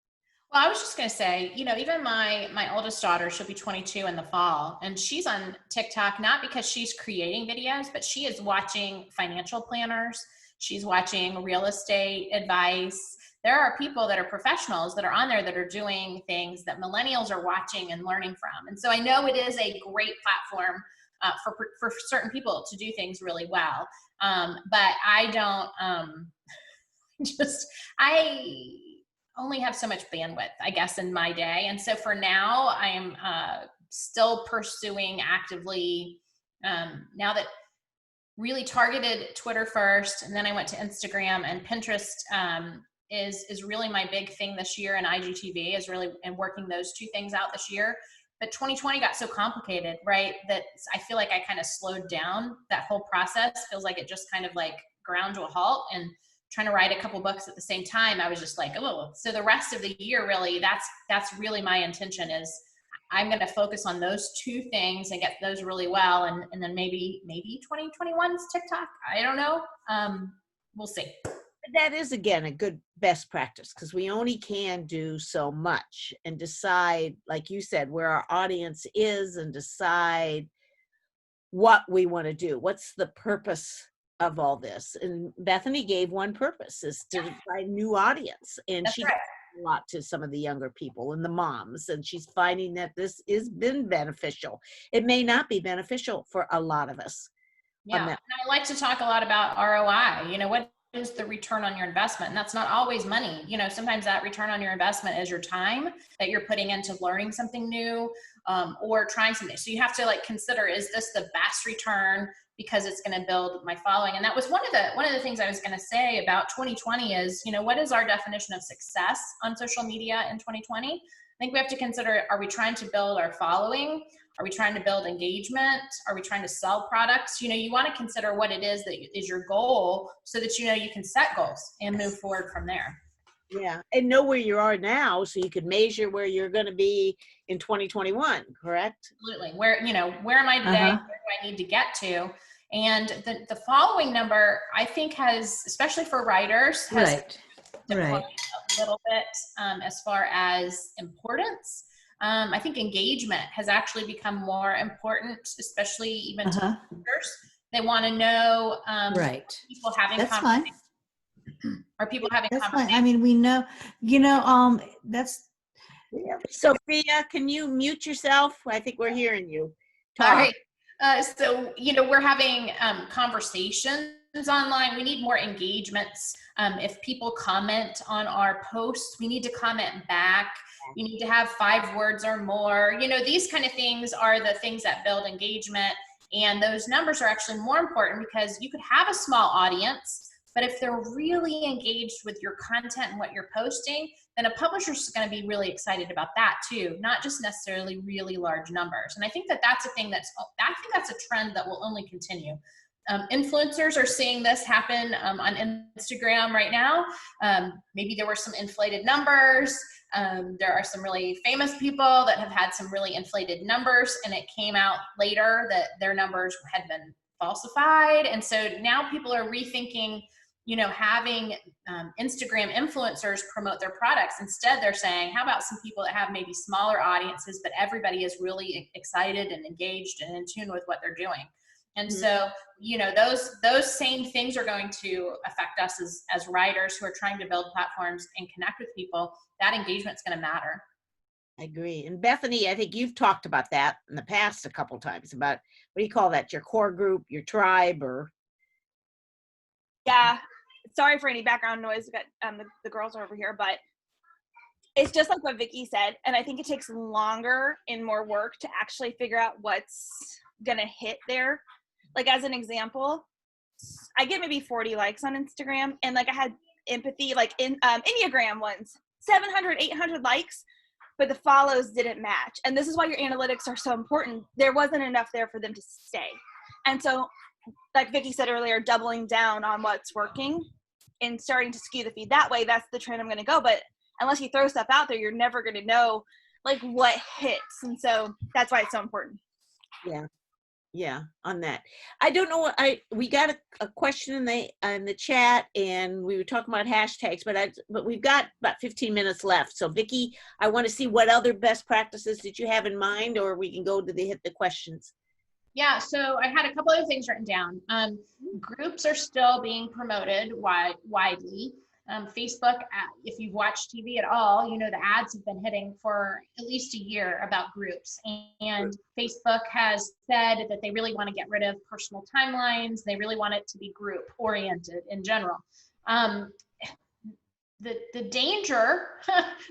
Well, I was just going to say, you know, even my oldest daughter, she'll be 22 in the fall, and she's on TikTok, not because she's creating videos, but she is watching financial planners. She's watching real estate advice. There are people that are professionals that are on there that are doing things that millennials are watching and learning from. And so I know it is a great platform for certain people to do things really well. But I don't, I only have so much bandwidth, I guess, in my day. And so for now, I am still pursuing actively, now that really targeted Twitter first, and then I went to Instagram, and Pinterest is really my big thing this year, and IGTV is really, and working those two things out this year. But 2020 got so complicated, right, that I feel like I kind of slowed down that whole process. Feels like it just kind of like ground to a halt, and trying to write a couple books at the same time, I was just like, oh, so the rest of the year, really, that's really my intention, is I'm going to focus on those two things and get those really well. And then maybe 2021's TikTok. I don't know. We'll see. That is, again, a good best practice, because we only can do so much and decide, like you said, where our audience is and decide what we want to do. What's the purpose of all this? And Bethany gave one purpose, is to find new audience. And That's she right. a lot to some of the younger people and the moms, and she's finding that this has been beneficial. It may not be beneficial for a lot of us. Yeah, and I like to talk a lot about ROI. You know, what is the return on your investment? And that's not always money. You know, sometimes that return on your investment is your time that you're putting into learning something new, or trying something. So you have to like consider, is this the best return because it's going to build my following? And that was one of the things I was going to say about 2020 is, you know, what is our definition of success on social media in 2020? I think we have to consider, are we trying to build our following? Are we trying to build engagement? Are we trying to sell products? You know, you want to consider what it is that is your goal, so that, you know, you can set goals and move forward from there. Yeah, and know where you are now, so you can measure where you're going to be in 2021, correct? Absolutely. Where, you know, where am I today? Where do I need to get to? And the following number, I think, has, especially for writers, has declined a little bit as far as importance. I think engagement has actually become more important, especially even to readers. They want to know, people having That's conversations. fine. Are people having That's conversations? fine. I mean, we know, that's, Sophia, can you mute yourself? I think we're hearing you. Talk. All right. So, you know, we're having conversations online. We need more engagements. If people comment on our posts, we need to comment back. You need to have 5 words or more. You know, these kind of things are the things that build engagement. And those numbers are actually more important, because you could have a small audience, but if they're really engaged with your content and what you're posting, then a publisher's going to be really excited about that too, not just necessarily really large numbers. And I think that that's a thing I think that's a trend that will only continue. Influencers are seeing this happen on Instagram right now. Maybe there were some inflated numbers. There are some really famous people that have had some really inflated numbers, and it came out later that their numbers had been falsified. And so now people are rethinking, you know, having Instagram influencers promote their products. Instead, they're saying, how about some people that have maybe smaller audiences, but everybody is really excited and engaged and in tune with what they're doing. And so, you know, those same things are going to affect us as writers who are trying to build platforms and connect with people. That engagement's going to matter. I agree. And Bethany, I think you've talked about that in the past a couple of times, about, what do you call that? Your core group, your tribe, or? Yeah. Sorry for any background noise. We've got the girls are over here, but it's just like what Vicki said. And I think it takes longer and more work to actually figure out what's going to hit there. Like, as an example, I get maybe 40 likes on Instagram, and like I had empathy, like in Enneagram ones, 700, 800 likes, but the follows didn't match. And this is why your analytics are so important. There wasn't enough there for them to stay. And so, like Vicki said earlier, doubling down on what's working and starting to skew the feed that way, that's the trend I'm going to go. But unless you throw stuff out there, you're never going to know like what hits. And so that's why it's so important. Yeah, on that. I don't know what we got a question in the chat, and we were talking about hashtags, but we've got about 15 minutes left. So Vicki, I want to see what other best practices did you have in mind, or we can go to hit the questions. Yeah, so I had a couple other things written down. Groups are still being promoted widely. Facebook, if you've watched TV at all, you know the ads have been hitting for at least a year about groups. And Facebook has said that they really want to get rid of personal timelines. They really want it to be group oriented in general. The danger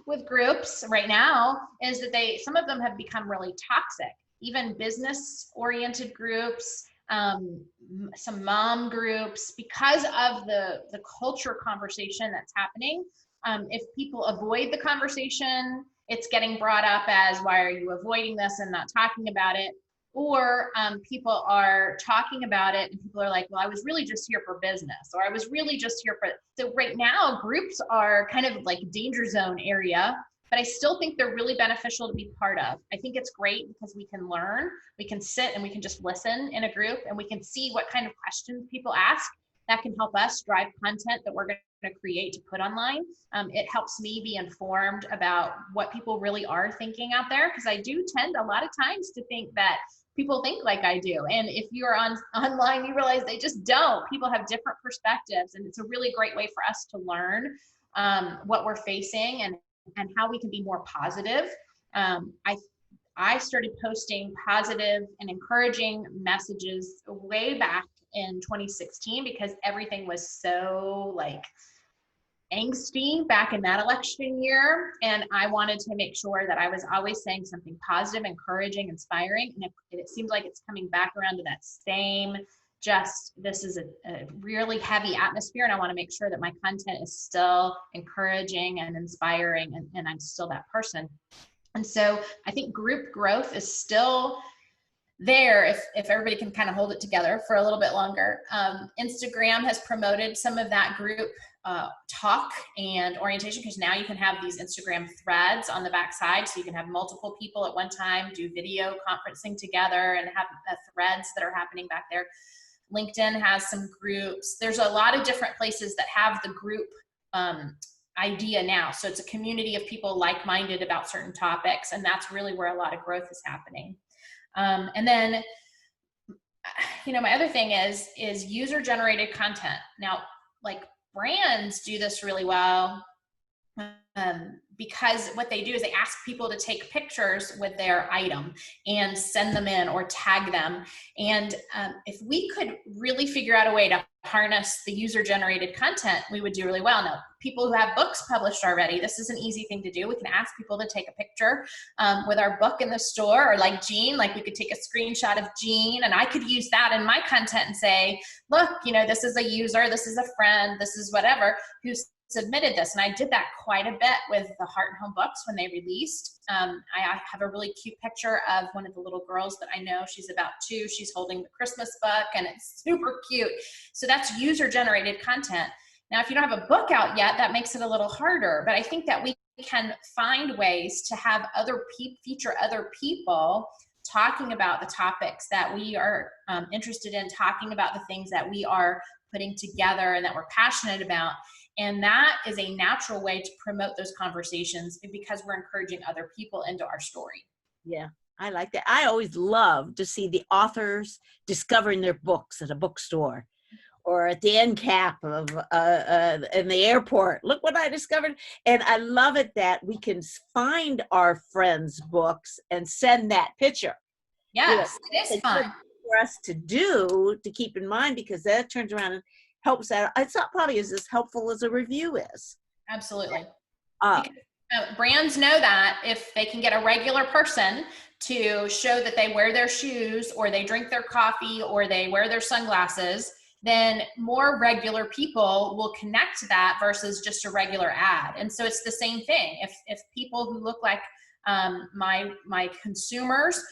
with groups right now is that some of them have become really toxic. Even business oriented groups, some mom groups, because of the culture conversation that's happening. If people avoid the conversation, it's getting brought up as, why are you avoiding this and not talking about it? Or people are talking about it and people are like, well, I was really just here for business, or I was really just here for, so right now groups are kind of like danger zone area, but I still think they're really beneficial to be part of. I think it's great because we can learn, we can sit and we can just listen in a group, and we can see what kind of questions people ask. that can help us drive content that we're going to create to put online. It helps me be informed about what people really are thinking out there, because I do tend a lot of times to think that people think like I do. And if you're online, you realize they just don't. People have different perspectives, and it's a really great way for us to learn what we're facing and how we can be more positive. I started posting positive and encouraging messages way back in 2016 because everything was so like angsty back in that election year. And I wanted to make sure that I was always saying something positive, encouraging, inspiring. And it seems like it's coming back around to that same, just this is a really heavy atmosphere. And I want to make sure that my content is still encouraging and inspiring, and I'm still that person. And so I think group growth is still there if everybody can kind of hold it together for a little bit longer. Instagram has promoted some of that group talk and orientation, because now you can have these Instagram threads on the backside, so you can have multiple people at one time do video conferencing together and have threads that are happening back there. LinkedIn has some groups. There's a lot of different places that have the group idea now. So it's a community of people like-minded about certain topics, and that's really where a lot of growth is happening. And then, my other thing is user-generated content. Now, like brands do this really well, because what they do is they ask people to take pictures with their item and send them in or tag them. And if we could really figure out a way to harness the user-generated content, we would do really well. Now, people who have books published already, this is an easy thing to do. We can ask people to take a picture with our book in the store, or like Jean, like we could take a screenshot of Jean, and I could use that in my content and say, look, this is a user, this is a friend, this is whatever, who's submitted this. And I did that quite a bit with the Heart and Home books when they released. I have a really cute picture of one of the little girls that I know. She's about 2. She's holding the Christmas book, and it's super cute. So that's user-generated content. Now, if you don't have a book out yet, that makes it a little harder. But I think that we can find ways to have feature other people talking about the topics that we are interested in, talking about the things that we are putting together and that we're passionate about. And that is a natural way to promote those conversations, because we're encouraging other people into our story. Yeah, I like that. I always love to see the authors discovering their books at a bookstore or at the end cap of in the airport. Look what I discovered. And I love it that we can find our friends' books and send that picture. Yes, it is fun for us to do, to keep in mind, because that turns around and helps out. It's not probably as helpful as a review is. Absolutely. Brands know that if they can get a regular person to show that they wear their shoes, or they drink their coffee, or they wear their sunglasses, then more regular people will connect to that versus just a regular ad. And so it's the same thing. If people who look like my consumers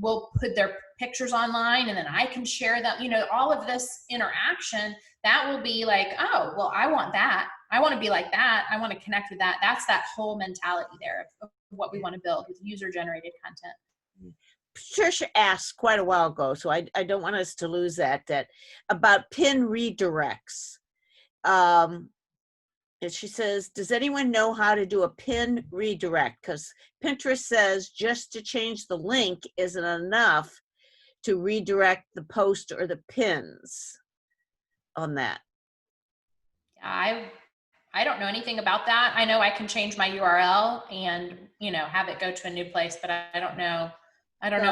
will put their pictures online, and then I can share them, all of this interaction, that will be like, oh, well, I want that. I want to be like that. I want to connect with that. That's that whole mentality there of what we want to build with user-generated content. Patricia asked quite a while ago, so I don't want us to lose that about pin redirects. And she says, does anyone know how to do a pin redirect? Because Pinterest says just to change the link isn't enough to redirect the post or the pins on that. I don't know anything about that. I know I can change my URL and, have it go to a new place, but I don't know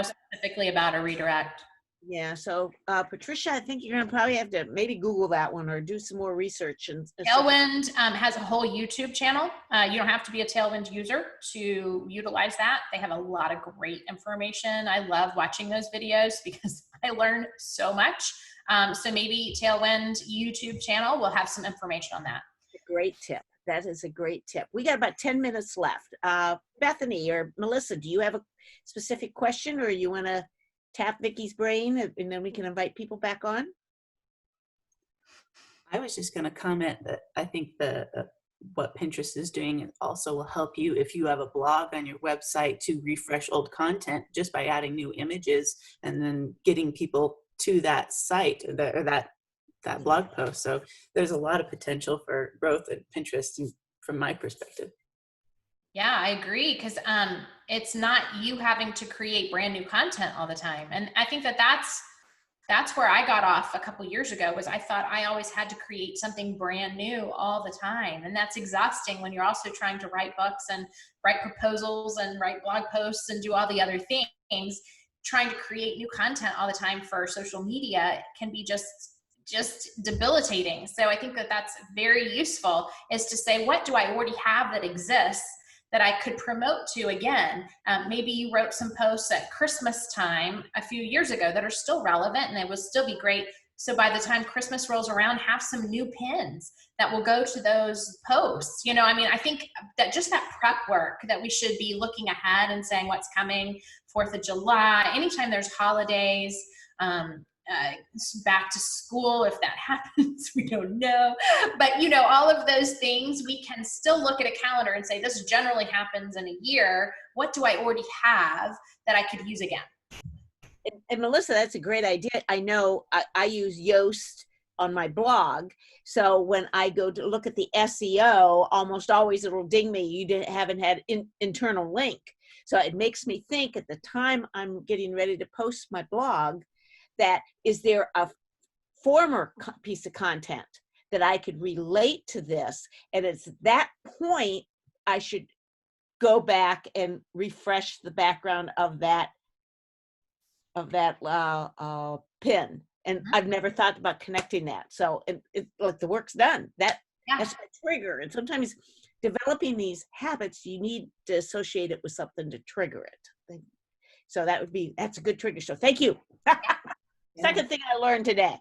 specifically about a redirect. Yeah, so Patricia, I think you're going to probably have to maybe Google that one or do some more research. And Tailwind has a whole YouTube channel. You don't have to be a Tailwind user to utilize that. They have a lot of great information. I love watching those videos because I learn so much. So maybe Tailwind YouTube channel will have some information on that. Great tip. That is a great tip. We got about 10 minutes left. Bethany or Melissa, do you have a specific question, or you want to tap Vicky's brain and then we can invite people back on? I was just going to comment that I think what Pinterest is doing also will help you if you have a blog on your website to refresh old content just by adding new images and then getting people to that site or that that blog post. So there's a lot of potential for growth at Pinterest from my perspective. Yeah, I agree. Because it's not you having to create brand new content all the time. And I think that's where I got off a couple years ago, was I thought I always had to create something brand new all the time. And that's exhausting when you're also trying to write books and write proposals and write blog posts and do all the other things. Trying to create new content all the time for social media can be just debilitating. So I think that that's very useful, is to say, what do I already have that exists that I could promote to again? Maybe you wrote some posts at Christmas time a few years ago that are still relevant and they will still be great. So by the time Christmas rolls around, have some new pins that will go to those posts. You know, I mean, I think that just that prep work, that we should be looking ahead and saying what's coming, 4th of July, anytime there's holidays, back to school, if that happens, we don't know. But, you know, all of those things, we can still look at a calendar and say, this generally happens in a year. What do I already have that I could use again? And Melissa, that's a great idea. I know I use Yoast on my blog. So when I go to look at the SEO, almost always it'll ding me, you haven't had internal link. So it makes me think, at the time I'm getting ready to post my blog, that is there a former piece of content that I could relate to this? And it's that point I should go back and refresh the background of that pin. And I've never thought about connecting that. So it like the work's done. That's a trigger. And sometimes developing these habits, you need to associate it with something to trigger it. So that's a good trigger. So thank you. Second thing I learned today.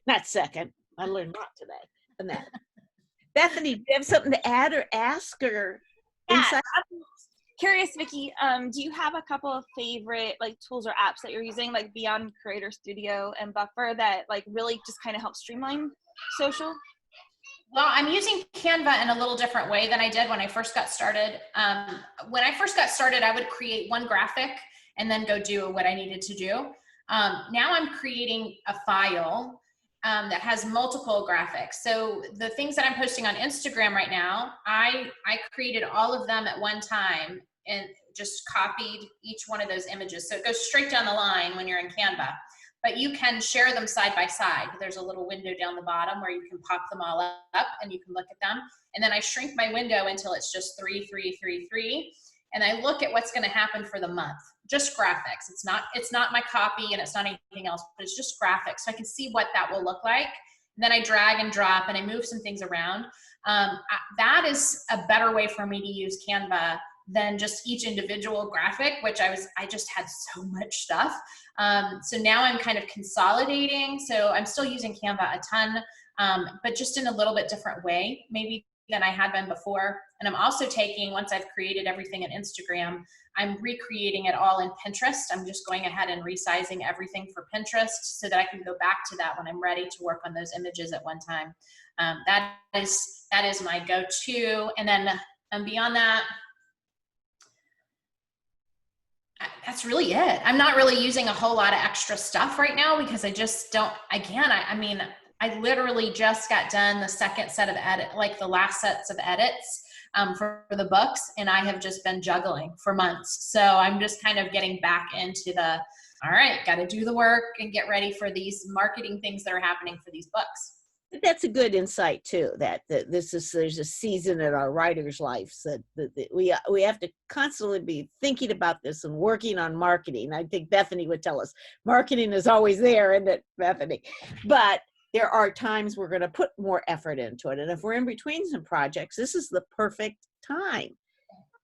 Not second. I learned not today. And that. Bethany, do you have something to add or ask or insight? I'm curious, Vicki, do you have a couple of favorite tools or apps that you're using, beyond Creator Studio and Buffer, that really just kind of help streamline social? Well, I'm using Canva in a little different way than I did when I first got started. When I first got started, I would create one graphic and then go do what I needed to do. Now I'm creating a file that has multiple graphics. So the things that I'm posting on Instagram right now, I created all of them at one time and just copied each one of those images. So it goes straight down the line when you're in Canva. But you can share them side by side. There's a little window down the bottom where you can pop them all up and you can look at them. And then I shrink my window until it's just 3, 3, 3, 3. And I look at what's going to happen for the month. Just graphics. It's not my copy and it's not anything else, but it's just graphics. So I can see what that will look like. And then I drag and drop and I move some things around. That is a better way for me to use Canva than just each individual graphic, which I just had so much stuff. So now I'm kind of consolidating. So I'm still using Canva a ton, but just in a little bit different way, maybe than I had been before. And I'm also taking, once I've created everything in Instagram, I'm recreating it all in Pinterest. I'm just going ahead and resizing everything for Pinterest so that I can go back to that when I'm ready to work on those images at one time. That is my go-to. And then beyond that, that's really it. I'm not really using a whole lot of extra stuff right now because I just don't, again, I literally just got done the second set of the last sets of edits for the books, and I have just been juggling for months. So I'm just kind of getting back into all right, got to do the work and get ready for these marketing things that are happening for these books. That's a good insight too, that there's a season in our writers' lives that we have to constantly be thinking about this and working on marketing. I think Bethany would tell us marketing is always there, isn't it, Bethany? But there are times we're going to put more effort into it. And if we're in between some projects, this is the perfect time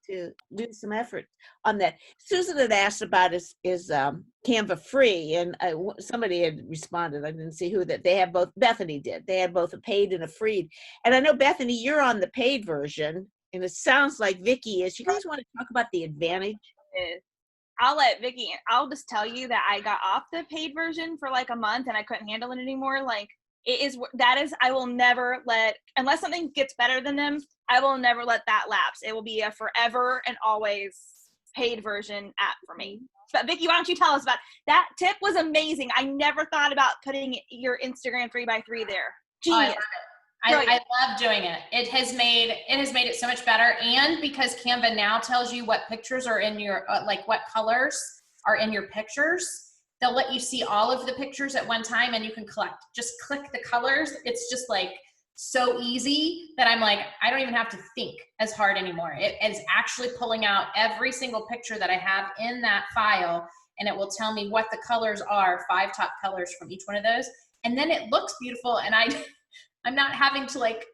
to do some effort on that. Susan had asked about is Canva free, and somebody had responded. I didn't see who that. They have both. Bethany did. They had both a paid and a free. And I know, Bethany, you're on the paid version, and it sounds like Vicki is. You guys want to talk about the advantage? I'll let Vicki. I'll just tell you that I got off the paid version for a month, and I couldn't handle it anymore. I will never let, unless something gets better than them, I will never let that lapse. It will be a forever and always paid version app for me. But Vicki, why don't you tell us about that? Tip was amazing. I never thought about putting your Instagram 3x3 there. Genius. I love doing it. It has made it so much better. And because Canva now tells you what pictures are in your, like what colors are in your pictures, they'll let you see all of the pictures at one time and you can just click the colors. It's just like so easy that I'm like, I don't even have to think as hard anymore. It is actually pulling out every single picture that I have in that file, and it will tell me what the colors are, 5 top colors from each one of those. And then it looks beautiful, and I'm not having to like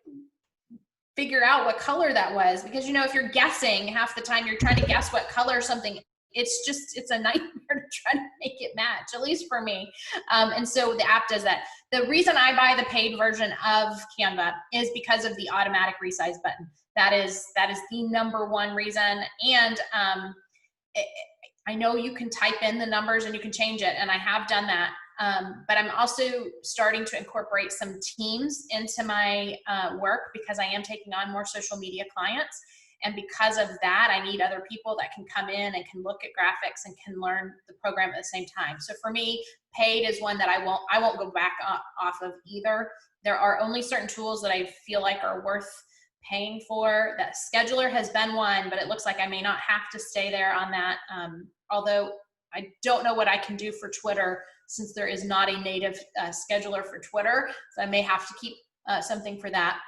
figure out what color that was, because, you know, if you're guessing half the time, you're trying to guess what color something, it's a nightmare to try to make it match, at least for me. And so the app does that. The reason I buy the paid version of Canva is because of the automatic resize button. That is the number one reason. And I know you can type in the numbers and you can change it, and I have done that. But I'm also starting to incorporate some teams into my work, because I am taking on more social media clients. And because of that, I need other people that can come in and can look at graphics and can learn the program at the same time. So for me, paid is one that I won't go back off of either. There are only certain tools that I feel like are worth paying for. That Scheduler has been one, but it looks like I may not have to stay there on that. Although I don't know what I can do for Twitter, since there is not a native scheduler for Twitter. So I may have to keep something for that.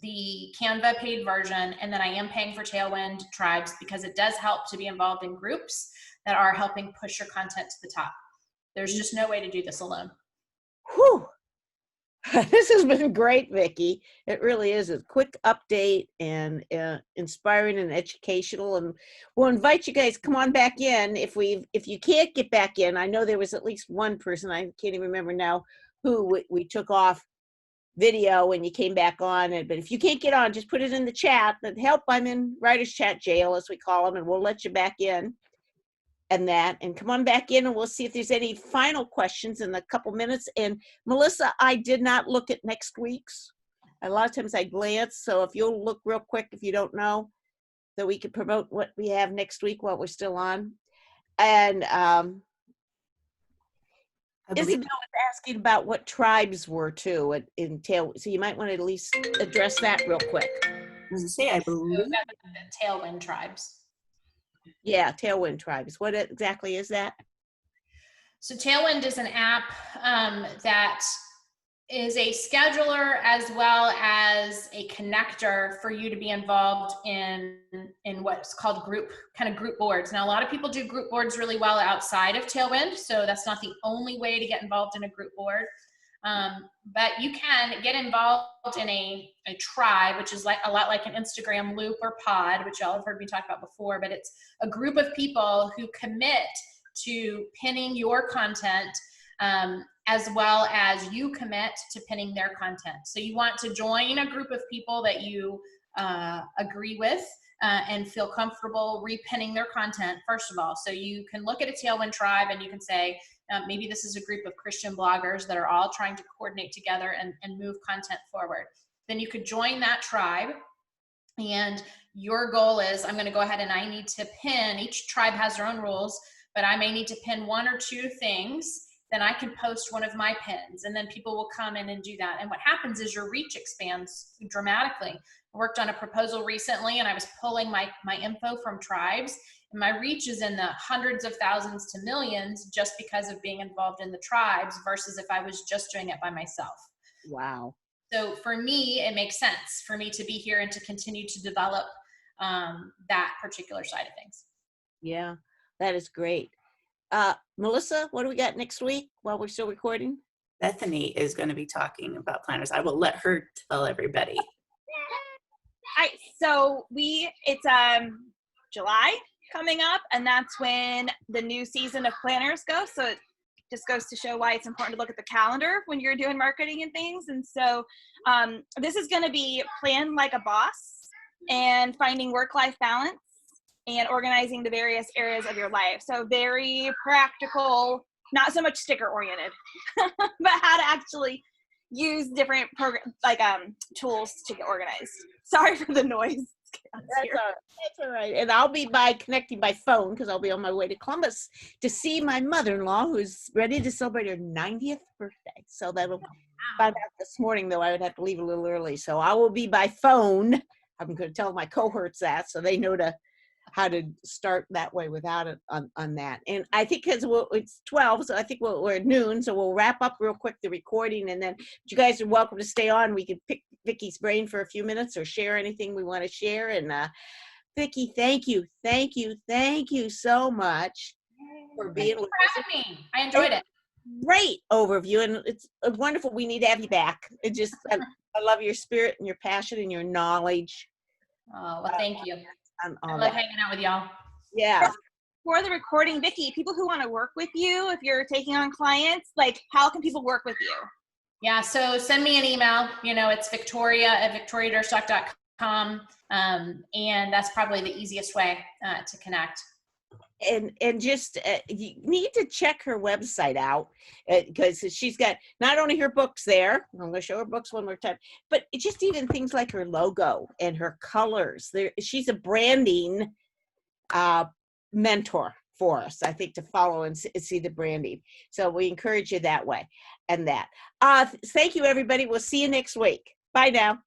The Canva paid version, and then I am paying for Tailwind Tribes, because it does help to be involved in groups that are helping push your content to the top. There's just no way to do this alone. Whew. This has been great, Vicki. It really is a quick update and inspiring and educational. And we'll invite you guys, come on back in. If you can't get back in, I know there was at least one person, I can't even remember now, who we took off video when you came back on. But if you can't get on, just put it in the chat. That help, I'm in writer's chat jail, as we call them, and we'll let you back in. And come on back in, and we'll see if there's any final questions in a couple minutes. And Melissa, I did not look at next week's. A lot of times I glance, so if you'll look real quick, if you don't know, so we can promote what we have next week while we're still on. And Isabel was asking about what tribes were too in Tail, so you might want to at least address that real quick. As I say, I believe Tailwind Tribes. Yeah, Tailwind Tribes. What exactly is that? So Tailwind is an app that is a scheduler as well as a connector for you to be involved in what's called group boards. Now, a lot of people do group boards really well outside of Tailwind, so that's not the only way to get involved in a group board. But you can get involved in a tribe, which is like a lot like an Instagram loop or pod, which y'all have heard me talk about before, but it's a group of people who commit to pinning your content, as well as you commit to pinning their content. So you want to join a group of people that you agree with and feel comfortable repinning their content, first of all. So you can look at a Tailwind tribe and you can say, maybe this is a group of Christian bloggers that are all trying to coordinate together and move content forward. Then you could join that tribe, and your goal is, I'm going to go ahead and I need to pin, each tribe has their own rules, but I may need to pin 1 or 2 things. Then I can post one of my pins, and then people will come in and do that. And what happens is your reach expands dramatically. I worked on a proposal recently, and I was pulling my info from tribes, and my reach is in the hundreds of thousands to millions just because of being involved in the tribes versus if I was just doing it by myself. Wow. So for me, it makes sense for me to be here and to continue to develop that particular side of things. Yeah, that is great. Melissa, what do we got next week while we're still recording? Bethany is going to be talking about planners. I will let her tell everybody. So it's July coming up, and that's when the new season of planners goes. So it just goes to show why it's important to look at the calendar when you're doing marketing and things. And so this is going to be plan like a boss and finding work-life balance and organizing the various areas of your life. So very practical, not so much sticker oriented, but how to actually use different tools to get organized. Sorry for the noise. chaos That's here. all right. That's all right. And I'll be connecting by phone because I'll be on my way to Columbus to see my mother-in-law who's ready to celebrate her 90th birthday. So that'll find out this morning, though I would have to leave a little early. So I will be by phone. I'm going to tell my cohorts that so they know how to start that way without it on that. And I think because it's 12, so I think we're at noon, so we'll wrap up real quick the recording, and then you guys are welcome to stay on. We can pick Vicki's brain for a few minutes or share anything we want to share. And Vicki, thank you so much for being Thanks with for us. having me. I enjoyed it. Great overview, and it's wonderful. We need to have you back. I love your spirit and your passion and your knowledge. Oh, well, thank you. On I all love that. hanging out with y'all. Yeah. For the recording, Vicki, people who want to work with you, if you're taking on clients, like how can people work with you? Yeah, so send me an email. It's victoria@victoriaderstock.com. And that's probably the easiest way to connect. And just you need to check her website out because she's got not only her books there. I'm going to show her books one more time, but it's just even things like her logo and her colors. She's a branding mentor for us, I think, to follow and see the branding. So we encourage you that way. And that. Thank you, everybody. We'll see you next week. Bye now.